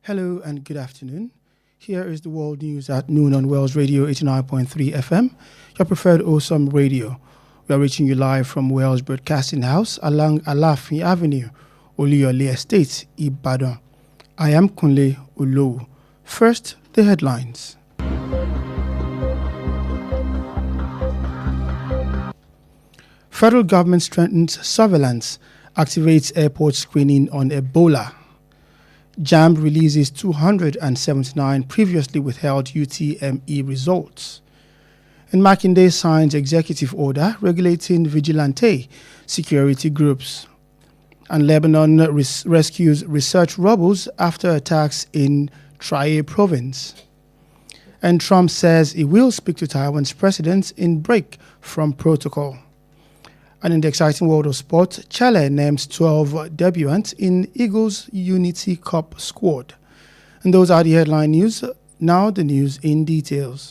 Hello and good afternoon. Here is the world news at noon on Wells Radio 89.3 FM, your preferred awesome radio. We are reaching you live from Wells Broadcasting House along Alafin Avenue, Oluyole Estate, Ibadan. I am Kunle Olowu. First, the headlines. Federal government strengthens surveillance, activates airport screening on Ebola. JAMB releases 279 previously withheld UTME results. And Makinde signs executive order regulating vigilante security groups. And Lebanon rescues research rebels after attacks in Traye province. And Trump says he will speak to Taiwan's president in break from protocol. And in the exciting world of sport, Chile names 12 debutants in Eagles Unity Cup squad. And those are the headline news. Now the news in details.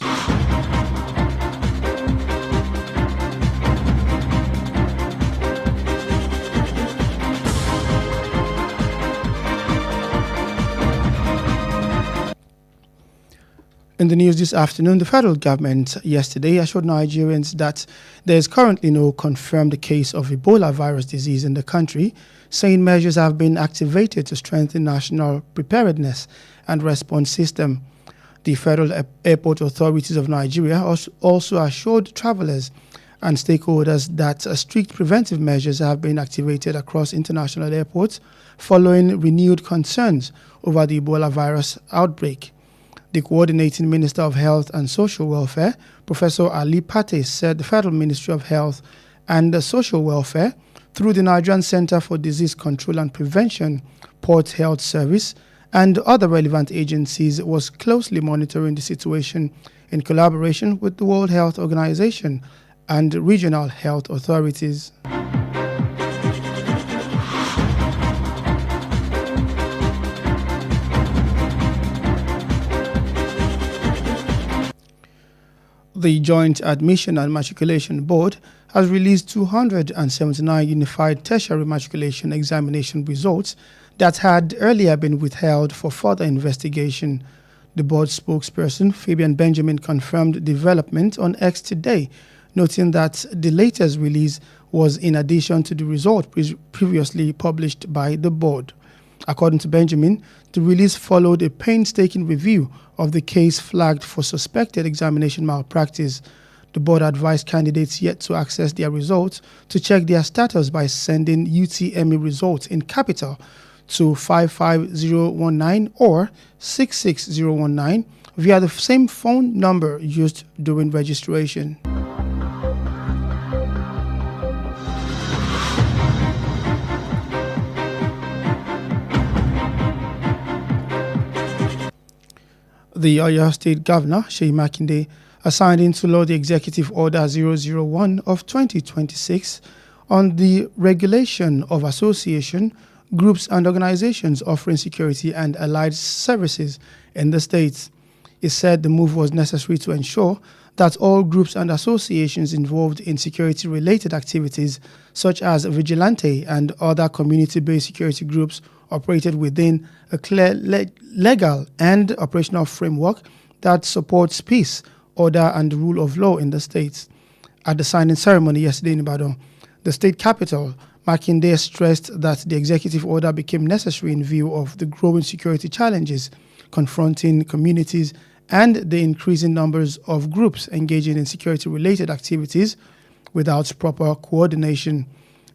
In the news this afternoon, the federal government yesterday assured Nigerians that there is currently no confirmed case of Ebola virus disease in the country, saying measures have been activated to strengthen national preparedness and response system. The Federal Airport Authorities of Nigeria also assured travelers and stakeholders that strict preventive measures have been activated across international airports following renewed concerns over the Ebola virus outbreak. The Coordinating Minister of Health and Social Welfare, Professor Ali Pate, said the Federal Ministry of Health and Social Welfare, through the Nigerian Center for Disease Control and Prevention, Port Health Service, and other relevant agencies, was closely monitoring the situation in collaboration with the World Health Organization and regional health authorities. The Joint Admission and Matriculation Board has released 279 Unified Tertiary Matriculation Examination results that had earlier been withheld for further investigation. The board spokesperson, Fabian Benjamin, confirmed the development on X today, noting that the latest release was in addition to the result previously published by the board. According to Benjamin, the release followed a painstaking review of the case flagged for suspected examination malpractice. The board advised candidates yet to access their results to check their status by sending UTME results in capital to 55019 or 66019 via the same phone number used during registration. The Oyo State Governor, Seyi Makinde, signed into law the Executive Order 001 of 2026 on the regulation of association, groups and organizations offering security and allied services in the state. He said the move was necessary to ensure that all groups and associations involved in security-related activities, such as vigilante and other community-based security groups, operated within a clear legal and operational framework that supports peace, order, and the rule of law in the state. At the signing ceremony yesterday in Ibadan, the state capital, Makinde stressed that the executive order became necessary in view of the growing security challenges confronting communities and the increasing numbers of groups engaging in security-related activities without proper coordination.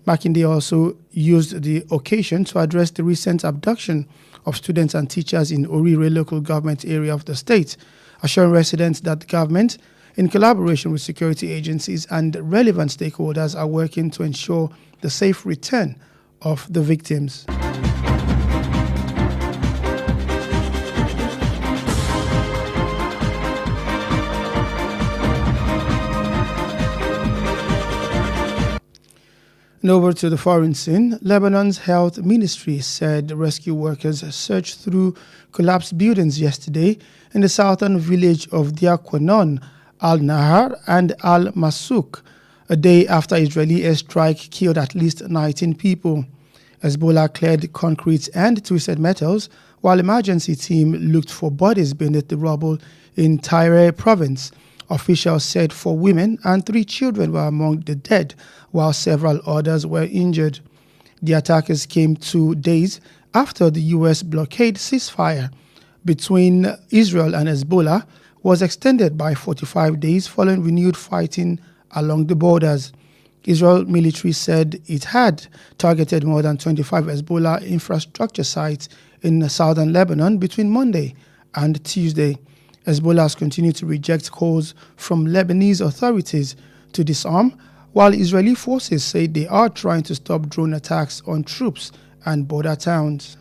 Makinde also used the occasion to address the recent abduction of students and teachers in Orire local government area of the state, assuring residents that the government, in collaboration with security agencies and relevant stakeholders, are working to ensure the safe return of the victims. And over to the foreign scene, Lebanon's health ministry said rescue workers searched through collapsed buildings yesterday in the southern village of Diakwanon, Al-Nahar and Al-Masuk, a day after Israeli airstrike killed at least 19 people. Hezbollah cleared concrete and twisted metals while emergency team looked for bodies beneath the rubble in Tyre province. Officials said 4 women and 3 children were among the dead, while several others were injured. The attackers came 2 days after the U.S. blockade ceasefire between Israel and Hezbollah was extended by 45 days following renewed fighting along the borders. Israel military said it had targeted more than 25 Hezbollah infrastructure sites in southern Lebanon between Monday and Tuesday. Hezbollah has continued to reject calls from Lebanese authorities to disarm, while Israeli forces say they are trying to stop drone attacks on troops and border towns.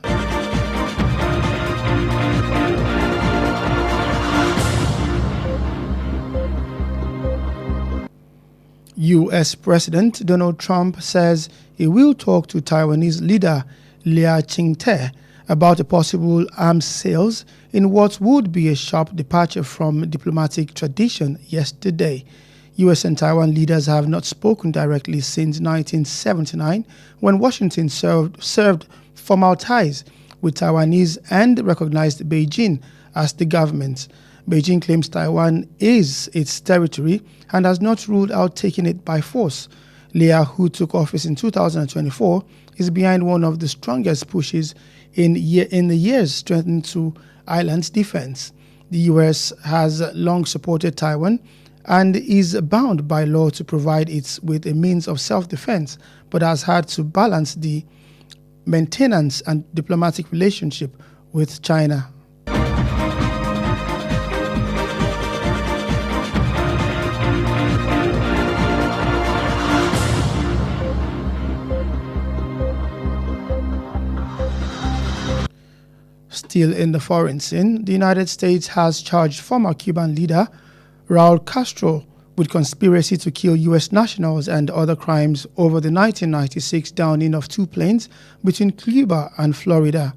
U.S. President Donald Trump says he will talk to Taiwanese leader Lia Ching-te about a possible arms sales in what would be a sharp departure from diplomatic tradition yesterday. U.S. and Taiwan leaders have not spoken directly since 1979, when Washington served formal ties with Taiwanese and recognized Beijing as the government. Beijing claims Taiwan is its territory and has not ruled out taking it by force. Lia, who took office in 2024, is behind one of the strongest pushes in the years strengthening two islands' defense. The U.S. has long supported Taiwan and is bound by law to provide it with a means of self-defense, but has had to balance the maintenance and diplomatic relationship with China. Still in the foreign scene, the United States has charged former Cuban leader Raul Castro with conspiracy to kill U.S. nationals and other crimes over the 1996 downing of 2 planes between Cuba and Florida.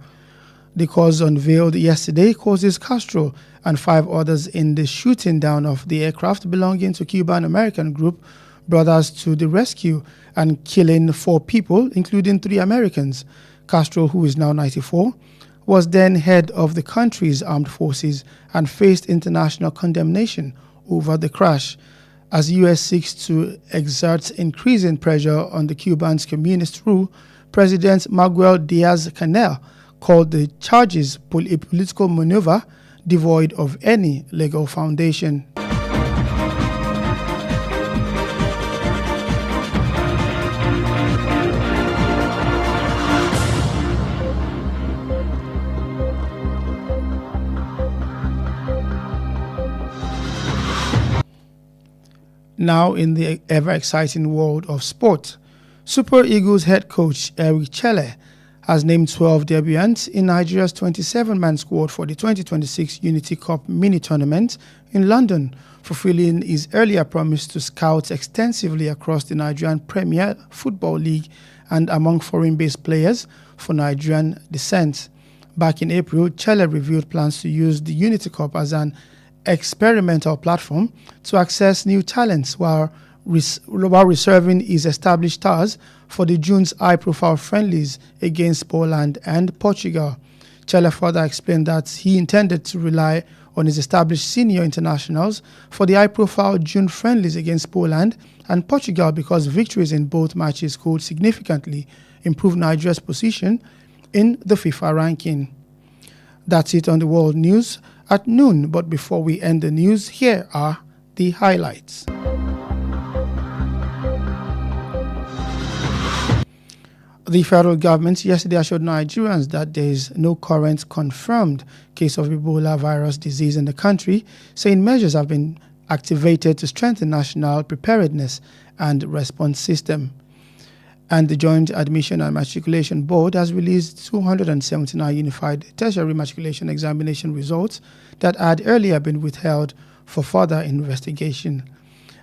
The cause unveiled yesterday causes Castro and 5 others in the shooting down of the aircraft belonging to Cuban-American group Brothers to the Rescue and killing 4 people, including 3 Americans. Castro, who is now 94, was then head of the country's armed forces and faced international condemnation over the crash. As the U.S. seeks to exert increasing pressure on the Cubans' communist rule, President Miguel Diaz-Canel called the charges a political maneuver devoid of any legal foundation. Now in the ever-exciting world of sport, Super Eagles head coach Eric Chelle has named 12 debutants in Nigeria's 27-man squad for the 2026 Unity Cup mini-tournament in London, fulfilling his earlier promise to scout extensively across the Nigerian Premier Football League and among foreign-based players for Nigerian descent. Back in April, Chelle revealed plans to use the Unity Cup as an experimental platform to access new talents while reserving his established stars for the June's high-profile friendlies against Poland and Portugal. Chelle further explained that he intended to rely on his established senior internationals for the high-profile June friendlies against Poland and Portugal because victories in both matches could significantly improve Nigeria's position in the FIFA ranking. That's it on the world news at noon, but before we end the news, here are the highlights. The federal government yesterday assured Nigerians that there is no current confirmed case of Ebola virus disease in the country, saying measures have been activated to strengthen national preparedness and response system. And the Joint Admission and Matriculation Board has released 279 unified tertiary matriculation examination results that had earlier been withheld for further investigation.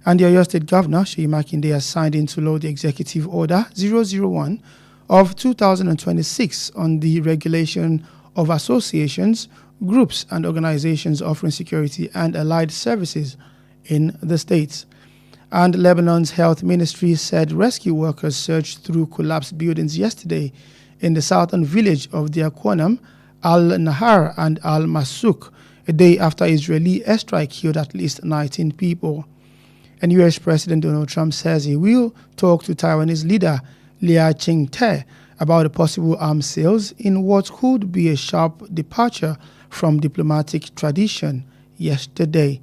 And the Oyo State Governor, Seyi Makinde, has signed into law the Executive Order 001 of 2026 on the regulation of associations, groups, and organizations offering security and allied services in the states. And Lebanon's health ministry said rescue workers searched through collapsed buildings yesterday in the southern village of Diakonam Al-Nahar and Al-Masuk, a day after Israeli airstrike killed at least 19 people. And U.S. President Donald Trump says he will talk to Taiwanese leader Lia Ching-te about the possible arms sales in what could be a sharp departure from diplomatic tradition yesterday.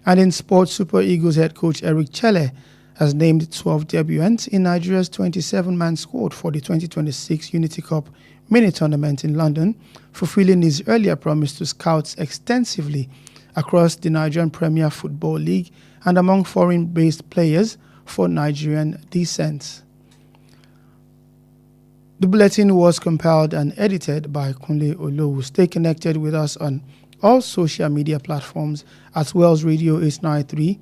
And in sports, Super Eagles head coach Eric Chelle has named 12 debutants in Nigeria's 27-man squad for the 2026 Unity Cup mini-tournament in London, fulfilling his earlier promise to scouts extensively across the Nigerian Premier Football League and among foreign-based players for Nigerian descent. The bulletin was compiled and edited by Kunle Olowu. Stay connected with us on all social media platforms at Wells Radio 893.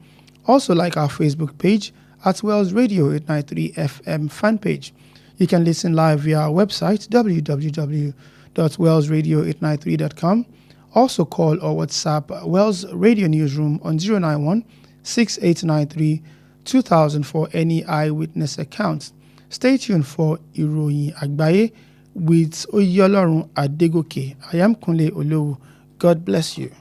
Also like our Facebook page at Wells Radio 893 FM fan page. You can listen live via our website www.wellsradio893.com. Also call or WhatsApp Wells Radio Newsroom on 091 6893 2000 for any eyewitness accounts. Stay tuned for IROYIN AGBAYE with Oyeolorun Adegoke. I am Kunle Olowu. God bless you.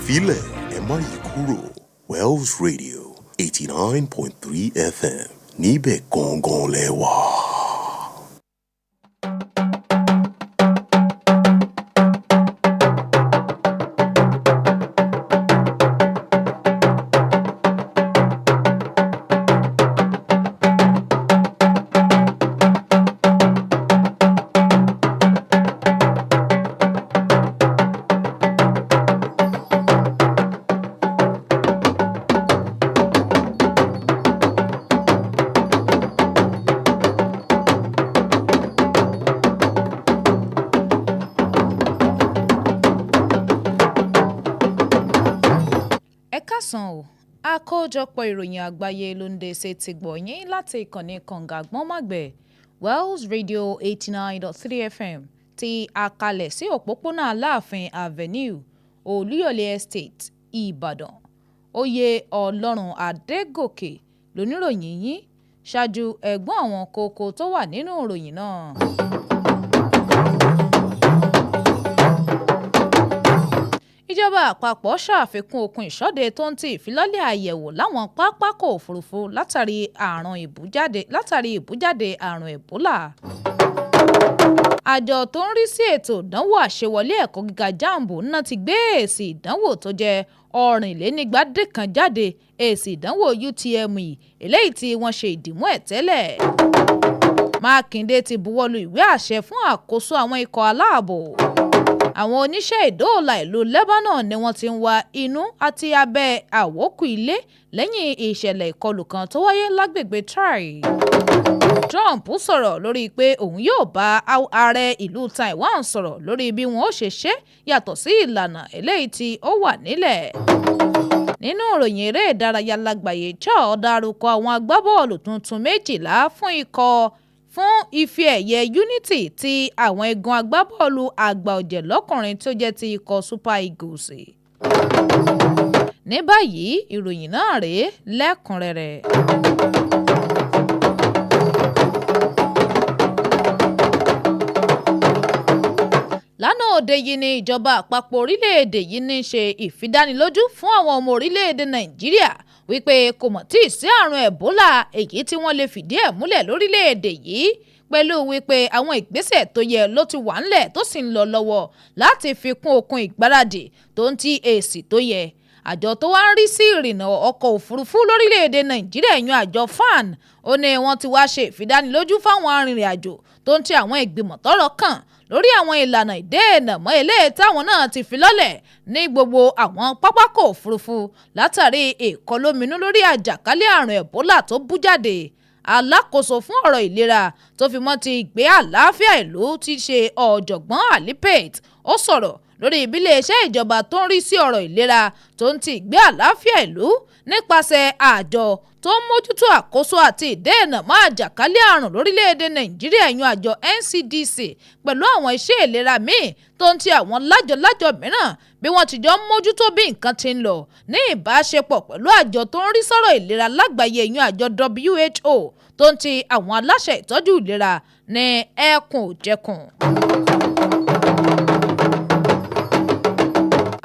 Filẹ̀ ẹ má yí kúrò Wells Radio 89.3 FM níbẹ̀ gangan lẹ wà. Àkójọpọ̀ ìròyìn àgbáyé ló ń dé ṣe ti gbọ̀nyìn láti ìkànnì kànga àgbọ̀nmágbẹ̀ Wells Radio 89.3 FM ti àkàlẹ̀ sí òpópónà Aláàfin Avenue Olúyọ̀lé Estate Ìbàdàn. Oyeolorun Adegoke lóníròyìn yín ṣáájú ẹ̀gbọ́n àwọn kókó tó wà nínú ìròyìn náà. Ìjọba àpapọ̀ ṣàfikún okun ìṣọ́de tó ń ti ìfilọ́lẹ̀ àyẹ̀wò láwọn pápákọ̀ òfurufú látàrí ìbújáde àrùn Ebola. Àjọ tó ń rí sí ètò ìdánwò àṣewọlé ẹ̀kọ́ gíga JAMB náà ti gbé èsì ìdánwò tó jẹ́ 490 kan jáde, èsì ìdánwò UTME eléyìí tí wọ́n ṣe ìdìmú ẹ̀ tẹ́lẹ̀. Mákindé ti buwọ́lu ìwé àṣẹ fún àkóso àwọn ikọ̀ aláàbò. Àwọn oníṣẹ́ ìdóòlà ìlú Lebanon ni wọ́n ti ń wá inú àti abẹ́ àwókù ilé lẹ́yìn ìṣẹ̀lẹ̀ ìkọlù kan tó wáyé lágbègbè Try. Trump sọ̀rọ̀ lórí pé òun yóò bá ààrẹ ìlú Taiwan sọ̀rọ̀ lórí bí wọn ó ṣe ṣe yàtọ̀ sí ìlànà eléyìí tí ó wà nílẹ̀. Nínú ìròyìn eré ìdárayá lágbàáyé, Shaw dárúkọ àwọn agbábọ́ọ̀lù tuntun 12 fún ife ẹ̀yẹ Unity tí àwọn igun agbábọ́ọ̀lù àgbà ọ̀jẹ̀ lọ́kùnrin tó jẹ́ ti ikọ̀ Super Eagles. Ní báyìí ìròyìn náà rèé lẹ́kùnrẹ́rẹ́. Lánàá òde yìí ni ìjọba àpapọ̀ orílẹ̀-èdè yìí ní ṣe ìfidánilójú fún àwọn ọmọ orílẹ̀-èdè Nàìjíríà wípé kò mọ̀ tí ì sí àrùn Ebola èyí tí wọ́n lè fìdí ẹ̀ múlẹ̀ lórílẹ̀-èdè yìí, pẹ̀lú wípé àwọn ìgbésẹ̀ tó yẹ ló ti wà ńlẹ̀ tó sì ń lọ lọ́wọ́ láti fi kún okun ìgbáradì tó ń ti èsì tó yẹ. Àjọ tó wá ń rí sí ìrìnnà ọkọ̀ òfurufú lórílẹ̀-èdè Nàìjíríà yan àjọ FAN ó ní wọ́n ti wá ṣe ìfidánilójú fáwọn arìnrìn-àjò tó ń ti àwọn ìgbìmọ̀ tọ́rọ̀ kàn lórí àwọn ìlànà ìdènà mọ́ eléyìí táwọn náà ti fi lọ́lẹ̀ ní gbogbo àwọn pápákọ̀ òfurufú látàrí ìkọlóminú lórí àjàkálẹ̀ àrùn Ebola tó bú jáde. Alákòóso fún ọ̀rọ̀ ìlera tó fi mọ́ ti ìgbé àlàáfíà ìlú ti ṣe ọ̀jọ̀gbọ́n Ali Pate ó sọ̀rọ̀ lórí iléeṣẹ́ ìjọba tó ń rí sí ọ̀rọ̀ ìlera tó ń ti ìgbé àlàáfíà ìlú nípasẹ̀ àjọ tó ń mójútó àkóso àti ìdènà mọ́ àjàkálẹ̀ àrùn lórílẹ̀‐èdè Nàìjíríà yan àjọ NCDC pẹ̀lú àwọn iṣẹ́ ìlera míì tó ń ti àwọn lájọ-lájọ mìíràn bí wọ́n ti jọ ń mójútó bí nǹkan ti ń lọ ní ìbáṣepọ̀ pẹ̀lú àjọ tó ń rí sọ́rọ̀ ìlera lágbàáyé yan àjọ WHO tó ń ti àwọn aláṣẹ ìtọ́jú ìlera ní ẹkùn òjẹkùn.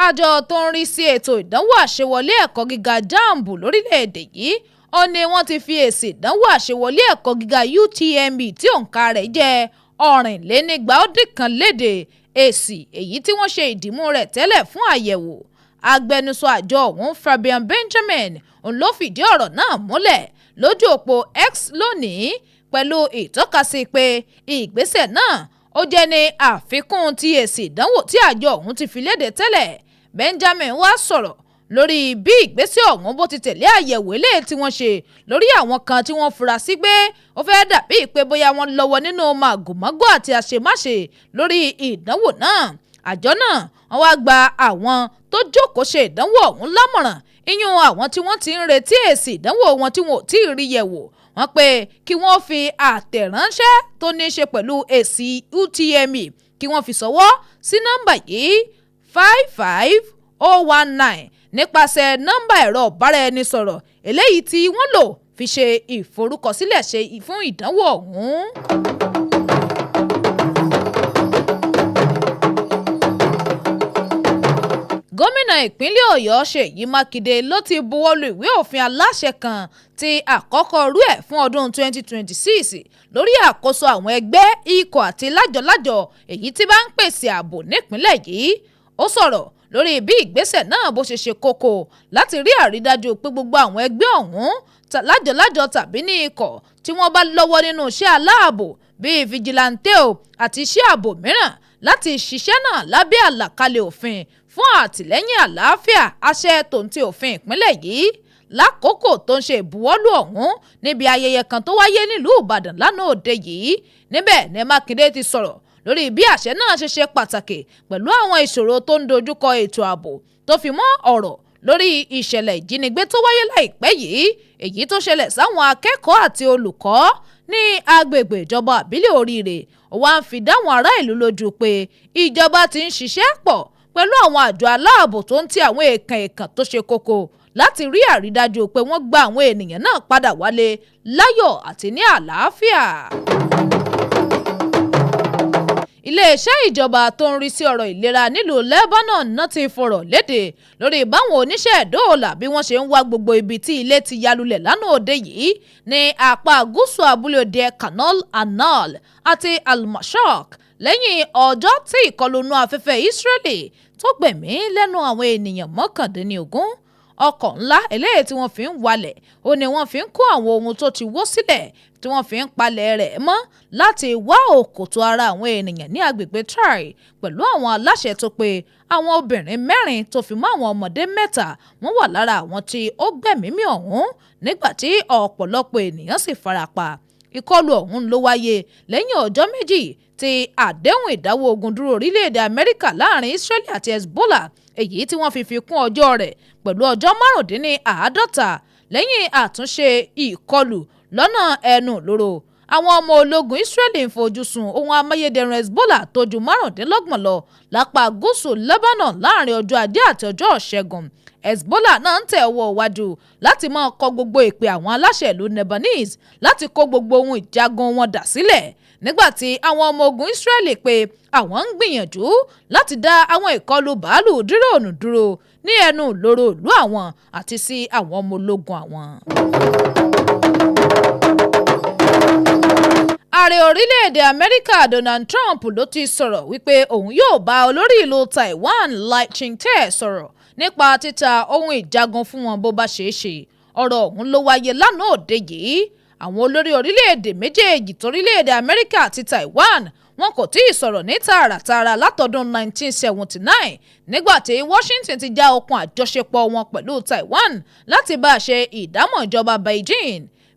Àjọ tó ń rí sí ètò ìdánwò àṣewọlé ẹ̀kọ́ gíga JAMB lórílẹ̀‐èdè yìí ó ní wọ́n ti fi èsì ìdánwò àṣewọlé ẹ̀kọ́ gíga UTME tí òǹkà rẹ̀ jẹ́ 490 léde èsì èyí tí wọ́n ṣe ìdìmú rẹ̀ tẹ́lẹ̀ fún àyẹ̀wò. Agbẹnusọ àjọ ọ̀hún Fabian Benjamin òun ló fìdí ọ̀rọ̀ náà múlẹ̀ lójú òpó X lónìí pẹ̀lú ìtọ́kasí pé ìgbésẹ̀ náà ó jẹ́ ní àfikún ti èsì ìdánwò tí àjọ ọ̀hún ti fi léde tẹ́lẹ̀. Benjamin wá sọ̀rọ̀ lórí bí ìgbésẹ̀ ọ̀hún bó ti tẹ̀lé àyẹ̀wò eléyìí tí wọ́n ṣe lórí àwọn kan tí wọ́n fura sí pé ó fẹ́ dàbí pé bóyá wọ́n lọ́wọ́ nínú màgòmágó àti àṣemáṣe lórí ìdánwò náà. Àjọ náà wọ́n wá gba àwọn tó jókòó ṣe ìdánwò ọ̀hún lámọ̀ràn iyún àwọn tí wọ́n ti ń retí èsì ìdánwò wọn tí wọn ò tí ì rí yẹ̀wò wọ́n pé kí wọ́n fi àtẹ̀ránṣẹ́ tó ní í ṣe pẹ̀lú èsì UTME kí wọ́n fi ṣọwọ́ sí nọ́mbà yìí 55019 nípasẹ̀ nọ́mbà ẹ̀rọ ìbáraẹnisọ̀rọ̀ eléyìí tí wọ́n lò fi ṣe ìforúkọsílẹ̀ ṣe fún ìdánwò ọ̀hún. Gómìnà ìpínlẹ̀ Ọ̀yọ́ Ṣèyí Mákindé ló ti buwọ́lu ìwé òfin aláṣẹ kan ti àkọ́kọ́ rú ẹ̀ fún ọdún 2026 lórí àkóso àwọn ẹgbẹ́ ikọ̀ àti lájọ-lájọ èyí tí bá ń pèsè ààbò nípìnlẹ̀ yìí. Ó sọ̀rọ̀ lórí bí ìgbésẹ̀ náà bó ṣe ṣe kókó láti rí àrídájú pé gbogbo àwọn ẹgbẹ́ ọ̀hún lájọ-lájọ tàbí ní ikọ̀ tí wọ́n bá lọ́wọ́ nínú iṣẹ́ aláàbò bíi fìjìláńtẹ́ àti iṣẹ́ ààbò mìíràn láti ṣiṣẹ́ náà lábẹ́ àlàkalẹ̀ òfin fún àtìlẹ́yìn àlàáfíà àṣẹ tòǹtì òfin ìpínlẹ̀ yìí lákòókò tó ń ṣe ìbuwọ́lù ọ̀hún níbi ayẹyẹ kan tó wáyé nílùú Ìbàdàn lánàá òde yìí. Níbẹ̀ ni Mákindé ti sọ̀rọ̀ lórí bí àṣẹ náà ṣe ṣe pàtàkì pẹ̀lú àwọn ìṣòro tó ń dojúkọ ètò ààbò tó fi mọ́ ọ̀rọ̀ lórí ìṣẹ̀lẹ̀ ìjínigbé tó wáyé láìpẹ́ yìí èyí tó ṣẹlẹ̀ sáwọn akẹ́kọ̀ọ́ àti olùkọ́ ní agbègbè ìjọba àbílẹ̀ Oríire. Ó wá ń fi dáwọn ará ìlú lójú pé ìjọba ti ń ṣiṣẹ́ pọ̀ pẹ̀lú àwọn àjọ aláàbò tó ń ti àwọn èèkàn tó ṣe kókó láti rí àrídájú pé wọ́n gba àwọn ènìyàn náà padà wálé láyọ̀ àti ní àlàáfíà. Iléeṣẹ́ ìjọba tó ń rí sí ọ̀rọ̀ ìlera nílùú Lebanon náà ti fọ̀rọ̀ léde lórí báwọn oníṣẹ́ ìdóòlà bí wọ́n ṣe ń wá gbogbo ibi tí ilé ti yalulẹ̀ lánàá òde yìí ní apá gúúsù abúlé òde Canal Anal àti Al-Mashaq lẹ́yìn ọjọ́ tí ìkọlù inú afẹ́fẹ́ Israeli tó gbẹ̀mí lẹ́nu àwọn ènìyàn 19. Ọkọ̀ ńlá eléyìí tí wọ́n fi ń walẹ̀ ó ní wọ́n fi ń kó àwọn ohun tó ti wó sílẹ̀ tí wọ́n fi ń palẹ̀ rẹ̀ mọ́ láti wá òkòtò ara àwọn ènìyàn ní agbègbè Try pẹ̀lú àwọn aláṣẹ tó pé àwọn obìnrin 4 tó fi mọ́ àwọn ọmọdé 3 wọ́n wà lára àwọn tí ó gbẹ̀mímì ọ̀hún nígbà tí ọ̀pọ̀lọpọ̀ ènìyàn sì farapa. Ìkọlù ọ̀hún ló wáyé lẹ́yìn ọjọ́ méjì tí àdéhùn ìdáwọ́ ogun dúró orílẹ̀-èdè Amẹ́ríkà láàrin Israeli àti Hezbollah èyí tí wọ́n fi kún ọjọ́ rẹ̀ pẹ̀lú ọjọ́ 50 lẹ́yìn àtúnṣe ìkọlù lọ́nà ẹnu lóró. Àwọn ọmọ ológun Israeli ń fojú sun ohun amáyédẹrùn Hezbollah tó ju 25 lọ lápá gúúsù Lebanon láàrin ọjọ́ Ajé àti ọjọ́ Ìṣẹ́gun. Hezbollah náà ń tẹ̀ ọwọ́ iwájú láti máa kọ gbogbo ìpè àwọn aláṣẹ ìlú Lebanese láti kó gbogbo ohun ìjagun wọn dà sílẹ̀ nígbàtí àwọn ọmọ ogun Israeli pé àwọn ń gbìyànjú láti dá àwọn ìkọlù bàálù díròònù dúró ní ẹnu lóró ìlú àwọn àti sí àwọn ọmọ ológun àwọn. Ààrẹ orílẹ̀-èdè Amẹ́ríkà Donald Trump ló ti sọ̀rọ̀ wípé òun yóò bá olórí ìlú Taiwan Lai Ching-te sọ̀rọ̀ nípa títa ohun ìjagun fún wọn bó bá ṣeé ṣe. Ọ̀rọ̀ ọ̀hún ló wáyé lánàá òde yìí. Àwọn olórí orílẹ̀-èdè méjèèjì torílẹ̀-èdè Amẹ́ríkà àti Taiwan wọn kò tí ì sọ̀rọ̀ ní tààràtààrà látọdún 1979 nígbà tí Washington ti já okùn àjọṣepọ̀ wọn pẹ̀lú Taiwan láti bá a ṣe ìdámọ̀ ìjọba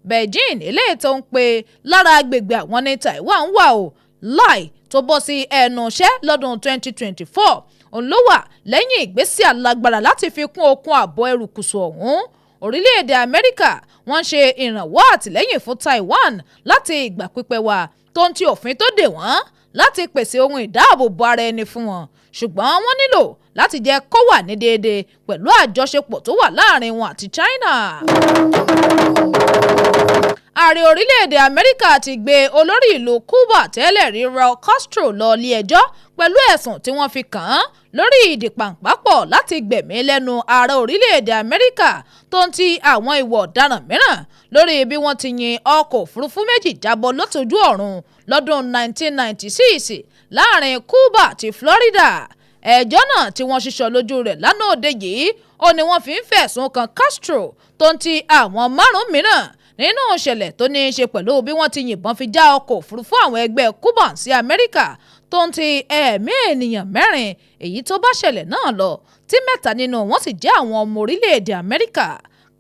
Beijing eléyìí tó ń pe lára agbègbè àwọn ní Taiwan wà ó Lai tó bọ́ sí ẹnu iṣẹ́ lọ́dún 2024 òun ló wà lẹ́yìn ìgbésẹ̀ alágbára láti fi kún okun ààbò erékùṣù ọ̀hún. Orílẹ̀-èdè Amẹ́ríkà wọ́n ṣe ìrànwọ́ àtìlẹ́yìn fún Taiwan láti ìgbà pípẹ́ wá tó ń ti òfin tó dè wọ́n láti pèsè ohun ìdáàbòbò ara ẹni fún wọn, ṣùgbọ́n wọ́n nílò láti jẹ́ kó wà ní déédéé pẹ̀lú àjọṣepọ̀ tó wà láàrin wọn àti China. Ààrẹ orílẹ̀-èdè Amẹ́ríkà ti gbé olórí ìlú Cuba tẹ́lẹ̀ rí Raul Castro lọ ilé ẹjọ́ pẹ̀lú ẹ̀sùn tí wọ́n fi kàn án lórí ìdìpàǹpápọ̀ láti gbẹ̀mí lẹ́nu ààrẹ orílẹ̀-èdè Amẹ́ríkà tó ń ti àwọn ìwà ọ̀daràn mìíràn lórí bí wọ́n ti yin ọkọ̀ òfurufú méjì jábọ́ lójú ọ̀run lọ́dún 1996 láàrin Cuba àti Florida. Ẹjọ́ náà tí wọ́n ṣíṣọ lójú rẹ̀ lánàá òde yìí ó ní wọ́n fi ń fẹ̀sùn kan Castro tó ń ti àwọn márùn-ún mìíràn nínú ìṣẹ̀lẹ̀ tó ní í ṣe pẹ̀lú bí wọ́n ti yìnbọn fi já ọkọ̀ òfurufú àwọn ẹgbẹ́ Cuban sí Amẹ́ríkà tó ń ti ẹ̀mí ènìyàn 4 èyí tó bá ṣẹlẹ̀ náà lọ tí 3 nínú wọn sì jẹ́ àwọn ọmọ orílẹ̀-èdè Amẹ́ríkà.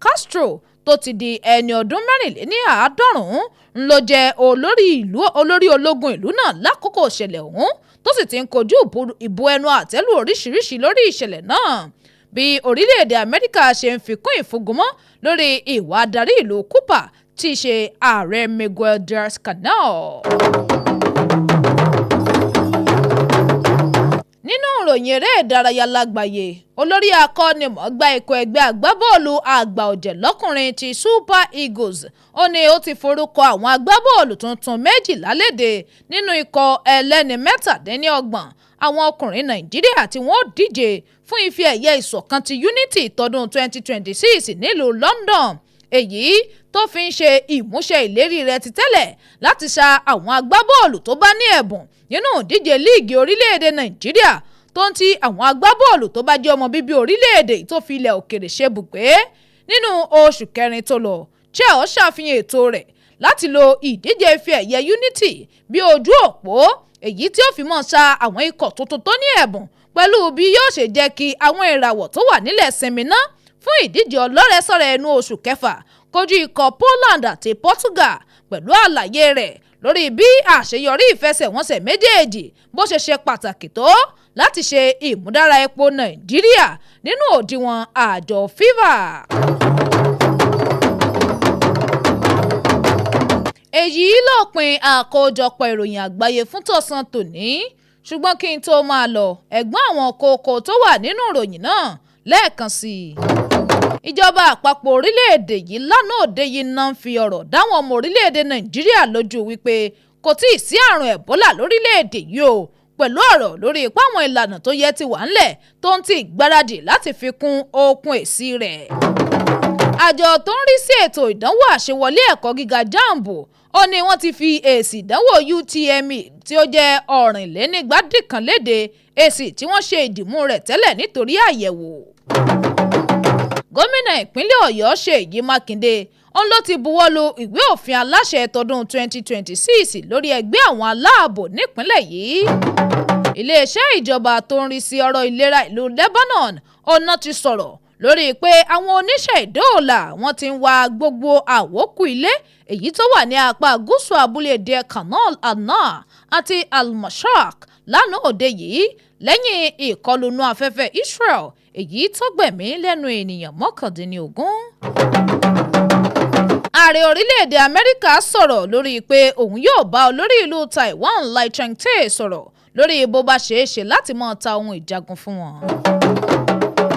Castro tó ti di ẹni ọdún 94 ló jẹ́ olórí ológun ìlú náà lákòókò ìṣẹ̀lẹ̀ ọ̀hún tó sì ti ń kojú ìbò ẹnu àtẹ́lù oríṣiríṣi lórí ìṣẹ̀lẹ̀ náà. Bí orílẹ̀-èdè Amẹ́ríkà ṣe ń fikún ìfúngunmọ́ lórí ìwà adarí ìlú Cuba tí í ṣe ààrẹ Miguel Diaz-Canel. Nínú ìròyìn eré ìdárayá lágbàáyé, olórí akọ́nimọ̀ọ́gbá ikọ̀ ẹgbẹ́ agbábọ́ọ̀lù àgbà ọ̀jẹ̀ lọ́kùnrin ti Super Eagles ó ní ó ti forúkọ àwọn agbábọ́ọ̀lù tuntun 12 léde nínú ikọ̀ ẹlẹ́ni 27 àwọn ọkùnrin Nàìjíríà tí wọ́n díje fún ife ẹ̀yẹ ìṣọ̀kan ti Unity tọdún 2026 nílùú London, èyí tó fi ń ṣe ìmúṣẹ ìlérí rẹ̀ ti tẹ́lẹ̀ láti ṣa àwọn agbábọ́ọ̀lù tó bá ní ẹ̀bùn nínú ìdíje líìgì orílẹ̀-èdè Nàìjíríà tó ń ti àwọn agbábọ́ọ̀lù tó bá jẹ́ ọmọ bíbí orílẹ̀-èdè tó fi ilẹ̀ òkèrè ṣe bùgbé. Nínú oṣù kẹrin tó lọ, Chelsea ṣàfihàn ètò rẹ̀ láti lo ìdíje ife ẹ̀yẹ Unity bí ojú òpó èyí tí ó fi mọ́ ṣa àwọn ikọ̀ tuntun tó ní ẹ̀bùn pẹ̀lú bí yóò ṣe jẹ́ kí àwọn ìràwọ̀ tó wà nílẹ̀ sinmi ná fún ìdíje ọlọ́rẹ̀ẹ́sọ̀rẹ́ ẹnu oṣù kẹfà kojú ikọ̀ Poland àti Portugal, pẹ̀lú àlàyé rẹ̀ lórí bí àṣeyọrí ìfẹsẹ̀wọnsẹ̀ méjèèjì bó ṣe pàtàkì tó láti ṣe ìmúdára epo Nàìjíríà nínú òdiwọ̀n àjọ FIFA. Èyí lópin àkójọpọ̀ ìròyìn àgbáyé fún tọ̀sán tòní, ṣùgbọ́n kí n tó máa lọ, ẹ̀gbọ́n àwọn kókó tó wà nínú ìròyìn náà lẹ́ẹ̀kan sí i. Ìjọba àpapọ̀ orílẹ̀-èdè yìí lánàá òde yìí náà ń fi ọ̀rọ̀ dáwọn ọmọ orílẹ̀-èdè Nàìjíríà lójú wípé kò tí ì sí àrùn Ẹ̀bólà lórílẹ̀-èdè yìí o, pẹ̀lú ọ̀rọ̀ lórí ipá àwọn ìlànà tó yẹ ti wà ńlẹ̀ tó ń ti ìgbáradì láti fi kún okun èsì rẹ̀. Àjọ tó ń rí sí ètò ìdánwò àṣewọlé ẹ̀kọ́ gíga JAMB ó ní wọ́n ti fi èsì ìdánwò UTME tí ó jẹ́ 490 léde, èsì tí wọ́n ṣe ìdìmú rẹ̀ tẹ́lẹ̀ nítorí àyẹ̀wò. Gómìnà ìpínlẹ̀ Ọ̀yọ́ Ṣèyí Mákindé òun ló ti buwọ́lu ìwé òfin aláṣẹ tọdún 2026 lórí ẹgbẹ́ àwọn aláàbò nípínlẹ̀ yìí. Iléeṣẹ́ ìjọba tó ń rí sí ọ̀rọ̀ ìlera ìlú Lebanon ọ̀nà ti sọ̀rọ̀ lórí pé àwọn oníṣẹ́ ìdóòlà wọ́n ti ń wá gbogbo àwókù ilé èyí tó wà ní apá gúúsù abúlé Deir Kanal Al-Nar àti Al-Mashaq lánàá òde yìí lẹ́yìn ìkọlùnú afẹ́fẹ́ Israel èyí tó gbẹ̀mí lẹ́nu ènìyàn 19. Ààrẹ orílẹ̀-èdè Amẹ́ríkà sọ̀rọ̀ lórí pé òun yóò bá olórí ìlú Taiwan Lai Ching-te sọ̀rọ̀ lórí bó bá ṣeé ṣe láti máa ta ohun ìjagun fún wọn.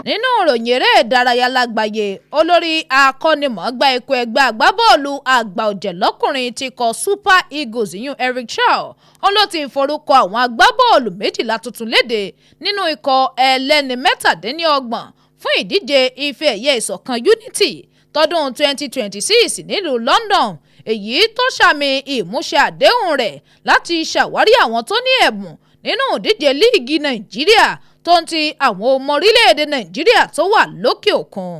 Nínú ìròyìn eré ìdárayá lágbàáyé, olórí akọ́nimọ̀ọ́gbá ikọ̀ ẹgbẹ́ agbábọ́ọ̀lù àgbà ọ̀jẹ̀ lọ́kùnrin ti kọ Super Eagles Eric Chau òun ló ti forúkọ àwọn agbábọ́ọ̀lù 12 tuntun léde nínú ikọ̀ ẹlẹ́ni 27 fún ìdíje ife ẹ̀yẹ ìṣọ̀kan Unity tọdún 2026 nílùú London, èyí tó ṣàmì ìmúṣẹ àdéhùn rẹ̀ láti ṣàwárí àwọn tó ní ẹ̀bùn nínú ìdíje líìgì Nàìjíríà tó ń ti àwọn ọmọ orílẹ̀-èdè Nàìjíríà tó wà lókè òkun.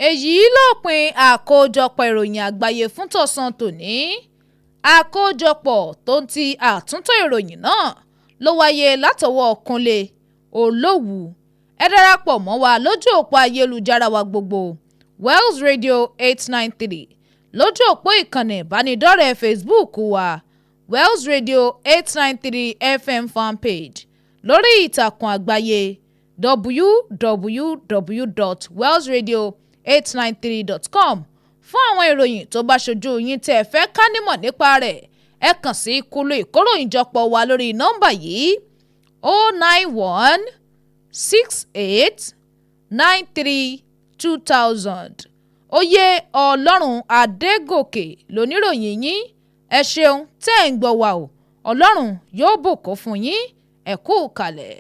Èyí lópin àkójọpọ̀ ìròyìn àgbáyé fún tọ̀sán tòní. Àkójọpọ̀ tó ń ti àtúntò ìròyìn náà ló wáyé látọwọ́ Kunle Olowu. Ẹ darapọ̀ mọ́ wa lójú òpó ayélujára wa gbogbo Wells Radio 893 lójú òpó ìkànnì ìbánidọ́rẹ̀ẹ́ Facebook wa Wells Radio 893 FM fanpage lórí ìtàkùn àgbáyé www.wellsradio893.com fún àwọn ìròyìn tó bá ṣojú yín tẹ́ ẹ fẹ́ ká nímọ̀ nípa rẹ̀ ẹ kàn sí kúlù ìkóròyìnjọpọ̀ wa lórí nọ́mbà yìí 091 68 93 2000. Oyeolorun Adegoke lóníròyìn yín ẹ ṣeun tẹ́ ẹ̀ ń gbọ́ wa o Ọlọ́run yóò bùkún fún yín ẹ kú kalẹ̀.